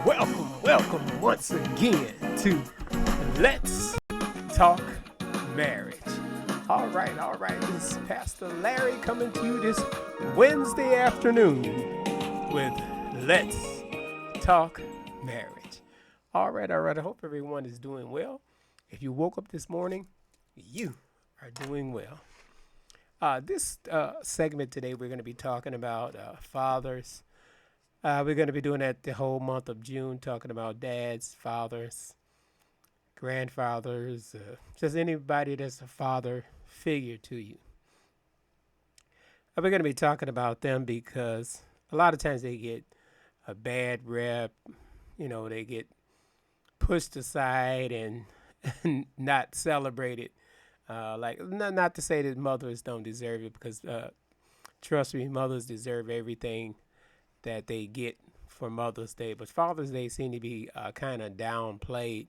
Welcome once again to Let's Talk Marriage. All right. This is Pastor Larry coming to you this Wednesday afternoon with Let's Talk Marriage. All right. I hope everyone is doing well. If you woke up this morning, you are doing well. This segment today, we're going to be talking about fathers. We're going to be doing that the whole month of June, talking about dads, fathers, grandfathers, just anybody that's a father figure to you. We're going to be talking about them because a lot of times they get a bad rep. They get pushed aside and not celebrated. Not to say that mothers don't deserve it, because trust me, mothers deserve everything that they get for Mother's Day. But Father's Day seem to be kind of downplayed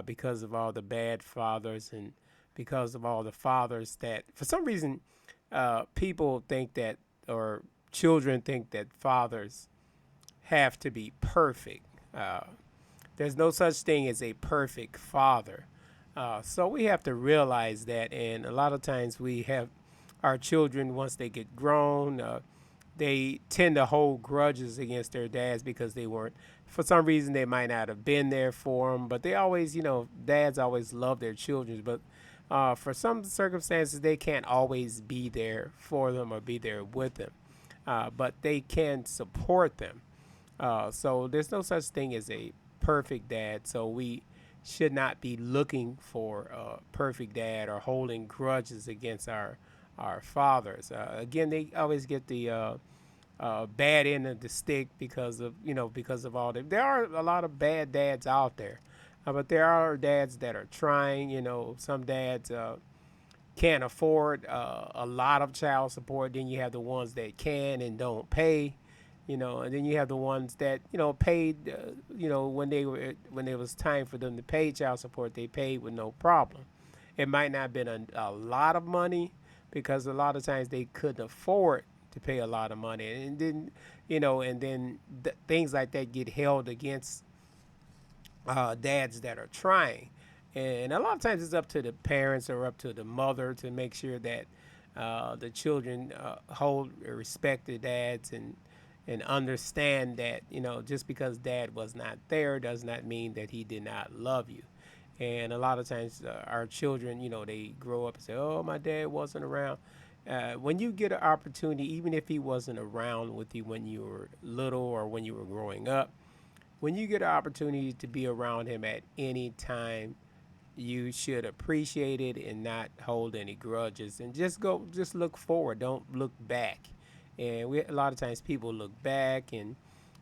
because of all the bad fathers, and because of all the fathers that, for some reason, people think that, or children think that fathers have to be perfect. There's no such thing as a perfect father. So we have to realize that, and a lot of times we have our children, once they get grown, they tend to hold grudges against their dads because they weren't, for some reason, they might not have been there for them, but they always, dads always love their children, but for some circumstances, they can't always be there for them or be there with them, but they can support them. So there's no such thing as a perfect dad. So we should not be looking for a perfect dad or holding grudges against our fathers. Again, they always get the bad end of the stick because of all that. There are a lot of bad dads out there, but there are dads that are trying. Some dads can't afford a lot of child support. Then you have the ones that can and don't pay. And then you have the ones that paid. When it was time for them to pay child support, they paid with no problem. It might not have been a lot of money, because a lot of times they couldn't afford to pay a lot of money, and then things like that get held against dads that are trying. And a lot of times it's up to the parents or up to the mother to make sure that the children hold or respect their dads, and understand that just because dad was not there does not mean that he did not love you. And a lot of times our children, they grow up and say, "Oh, my dad wasn't around." When you get an opportunity, even if he wasn't around with you when you were little or when you were growing up, when you get an opportunity to be around him at any time, you should appreciate it and not hold any grudges, and just look forward. Don't look back. And a lot of times people look back, and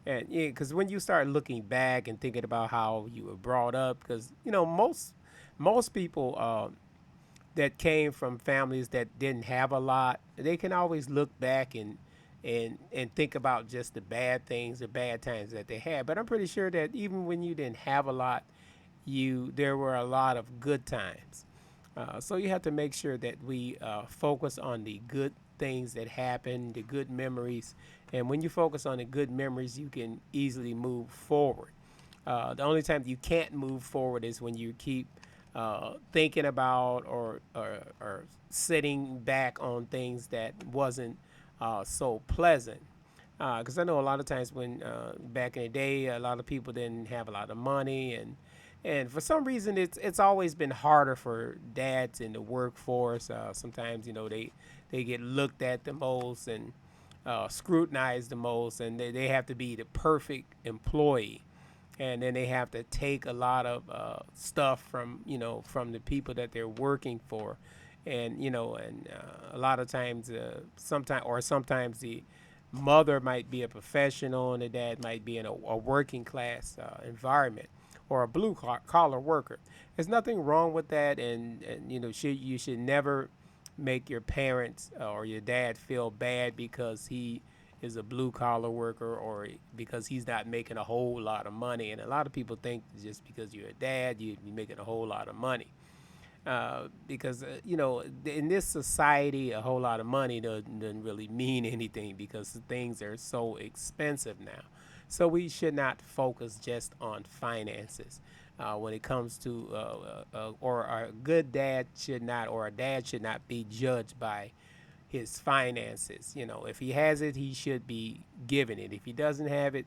yeah, because when you start looking back and thinking about how you were brought up, because most people that came from families that didn't have a lot, they can always look back and think about just the bad things, the bad times that they had. But I'm pretty sure that even when you didn't have a lot, you there were a lot of good times. So you have to make sure that we focus on the good things that happen, the good memories. And when you focus on the good memories, you can easily move forward. The only time you can't move forward is when you keep thinking about, or sitting back on things that wasn't so pleasant. Because I know a lot of times when back in the day, a lot of people didn't have a lot of money, and for some reason it's always been harder for dads in the workforce. Sometimes they get looked at the most, and scrutinized the most, and they have to be the perfect employee, and then they have to take a lot of stuff from the people that they're working for, and a lot of times, sometimes the mother might be a professional and the dad might be in a working class environment, or a blue collar worker. There's nothing wrong with that, and you should never make your parents or your dad feel bad because he is a blue collar worker, or because he's not making a whole lot of money. And a lot of people think just because you're a dad, you're making a whole lot of money. Because in this society, a whole lot of money doesn't really mean anything, because things are so expensive now. So we should not focus just on finances. When it comes to, or a good dad should not, or a dad should not be judged by his finances. If he has it, he should be given it. If he doesn't have it,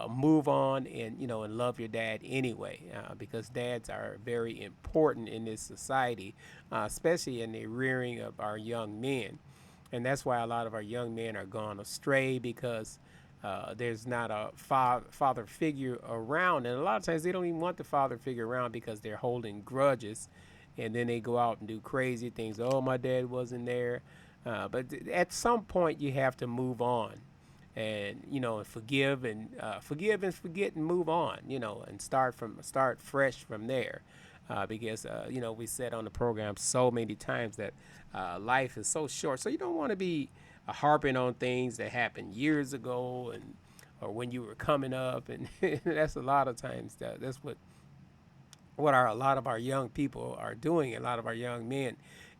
move on and love your dad anyway, because dads are very important in this society, especially in the rearing of our young men. And that's why a lot of our young men are gone astray, because there's not a father figure around, and a lot of times they don't even want the father figure around because they're holding grudges, and then they go out and do crazy things. Oh, my dad wasn't there. But at some point, you have to move on, and forgive and forget and move on, and start fresh from there, because we said on the program so many times that life is so short, so you don't want to be harping on things that happened years ago, and or when you were coming up, and that's a lot of times that's what a lot of our young people are doing, a lot of our young men.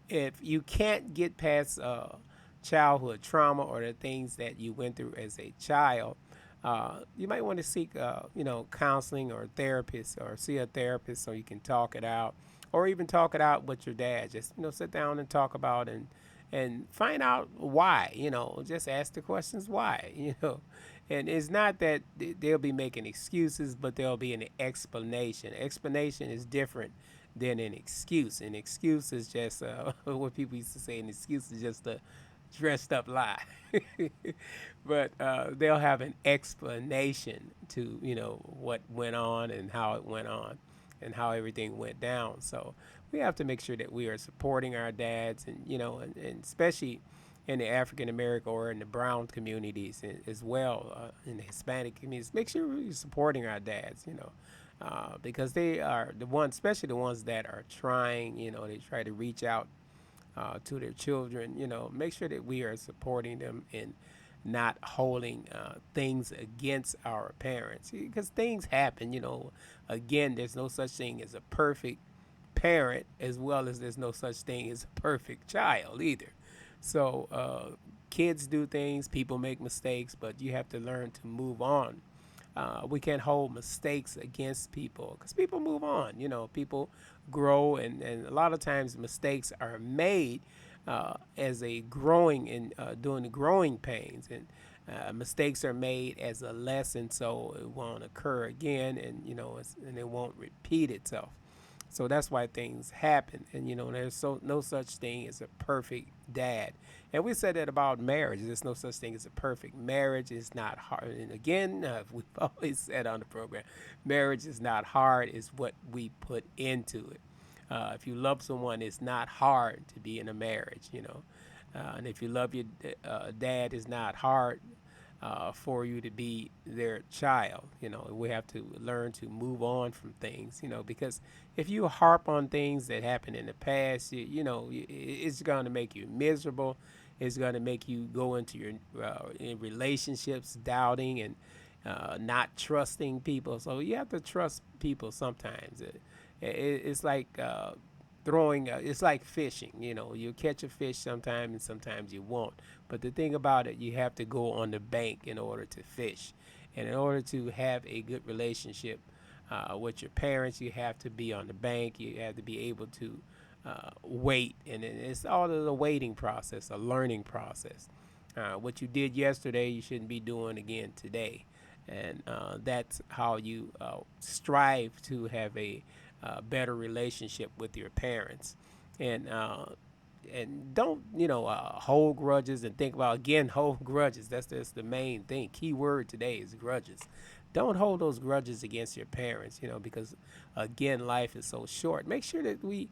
If you can't get past childhood trauma or the things that you went through as a child, you might want to seek, counseling or therapist, or see a therapist so you can talk it out, or even talk it out with your dad. Just sit down and talk about, and find out why. Just ask the questions why. And it's not that they'll be making excuses, but there'll be an explanation. Explanation is different than an excuse. An excuse is just what people used to say. An excuse is just a dressed up lie. But they'll have an explanation to what went on and how it went on and how everything went down. So we have to make sure that we are supporting our dads, and and especially in the African American or in the brown communities as well, in the Hispanic communities. Make sure we're supporting our dads, because they are the ones, especially the ones that are trying. They try to reach out to their children. Make sure that we are supporting them and not holding things against our parents, because things happen. Again, there's no such thing as a perfect parent, as well as there's no such thing as a perfect child either. So kids do things, people make mistakes, but you have to learn to move on. We can't hold mistakes against people, because people move on. People grow, and a lot of times mistakes are made as a growing and during the growing pains, and mistakes are made as a lesson, so it won't occur again, and and it won't repeat itself. So that's why things happen, and there's no such thing as a perfect dad. And we said that about marriage. There's no such thing as a perfect marriage. It's not hard. And again, we've always said on the program, marriage is not hard. It's what we put into it. If you love someone, it's not hard to be in a marriage. And if you love your dad, it's not hard for you to be their child. We have to learn to move on from things, because if you harp on things that happened in the past, it's going to make you miserable. It's going to make you go into your in relationships doubting and not trusting people. So you have to trust people sometimes. It's like throwing, it's like fishing. You catch a fish sometimes, and sometimes you won't. But the thing about it, you have to go on the bank in order to fish. And in order to have a good relationship with your parents, you have to be on the bank. You have to be able to wait. And it's all of the waiting process, a learning process. What you did yesterday, you shouldn't be doing again today. And that's how you strive to have a better relationship with your parents. And don't hold grudges and think about, again, hold grudges. That's just the main thing. Key word today is grudges. Don't hold those grudges against your parents, because again, life is so short. Make sure that we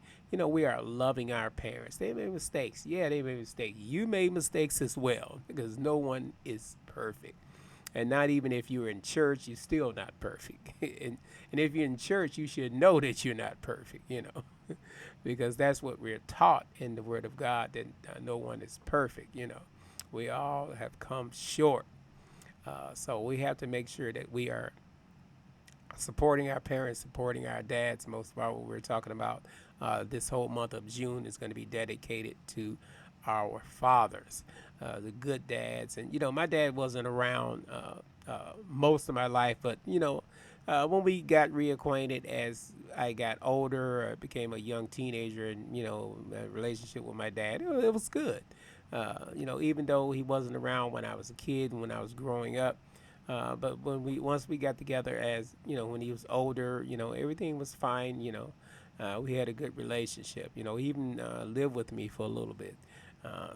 are loving our parents. They made mistakes. Yeah, they made mistakes. You made mistakes as well, because no one is perfect. And not even if you're in church, you're still not perfect. And if you're in church, you should know that you're not perfect, because that's what we're taught in the Word of God, that no one is perfect. We all have come short. So we have to make sure that we are supporting our parents, supporting our dads. Most of all, what we're talking about this whole month of June is going to be dedicated to our fathers, the good dads. And my dad wasn't around most of my life. But when we got reacquainted as I got older, became a young teenager, and a relationship with my dad, it was good. Even though he wasn't around when I was a kid and when I was growing up, but once we got together, as when he was older, everything was fine. We had a good relationship. He even lived with me for a little bit.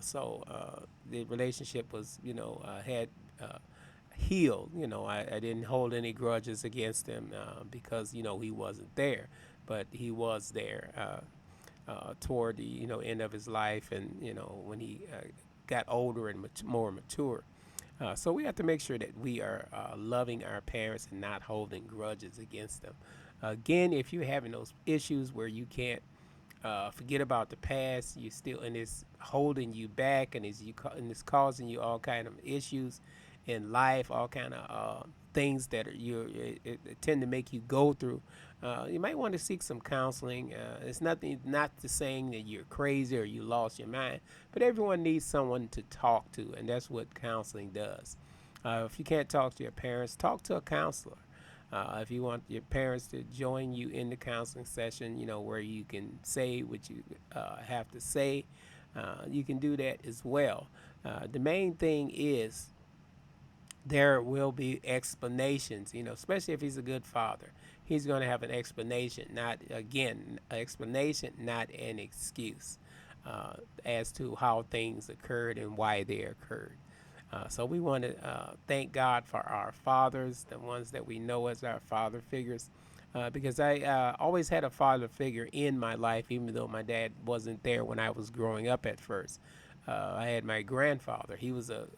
So the relationship was, had healed. I didn't hold any grudges against him because he wasn't there, but he was there toward the end of his life, and when he got older and more mature. So we have to make sure that we are loving our parents and not holding grudges against them. Again, if you're having those issues where you can't forget about the past, you still, and it's holding you back, and it's causing you all kind of issues in life, all kind of things that it tend to make you go through. You might want to seek some counseling. It's nothing, not to saying that you're crazy or you lost your mind, but everyone needs someone to talk to, and that's what counseling does. If you can't talk to your parents, talk to a counselor. If you want your parents to join you in the counseling session, where you can say what you have to say, you can do that as well. The main thing is there will be explanations, especially if he's a good father. He's going to have an explanation, not, again, an explanation, not an excuse as to how things occurred and why they occurred. So we want to thank God for our fathers, the ones that we know as our father figures, because I always had a father figure in my life, even though my dad wasn't there when I was growing up at first. I had my grandfather. He was a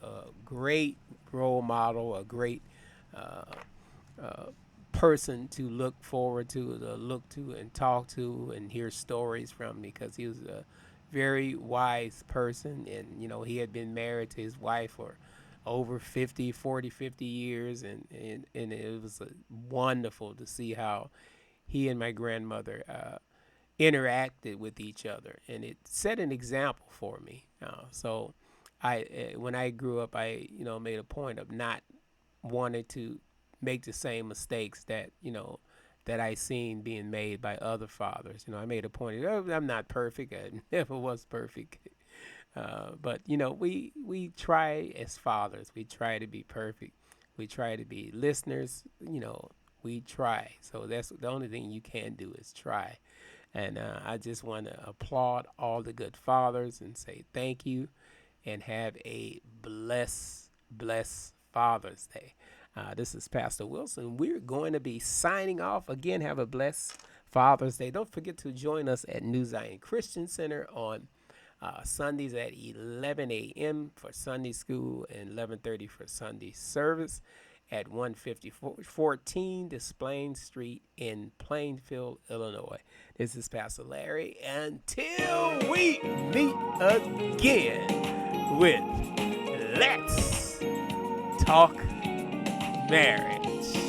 great role model, a great uh, uh, person to look forward to look to and talk to and hear stories from, because he was a very wise person. And he had been married to his wife for over 50 years, and it was wonderful to see how he and my grandmother interacted with each other, and it set an example for me. So when I grew up, I made a point of not wanting to make the same mistakes that I seen being made by other fathers. I made a point of, I'm not perfect. I never was perfect. But we try as fathers. We try to be perfect. We try to be listeners. We try. So that's the only thing you can do is try. And I just want to applaud all the good fathers and say thank you, and have a blessed Father's Day. This is Pastor Wilson. We're going to be signing off. Again, have a blessed Father's Day. Don't forget to join us at New Zion Christian Center on Sundays at 11 a.m. for Sunday school and 11:30 for Sunday service at 15014 Desplaines Street in Plainfield, Illinois. This is Pastor Larry. Until we meet again with Let's Talk Marriage.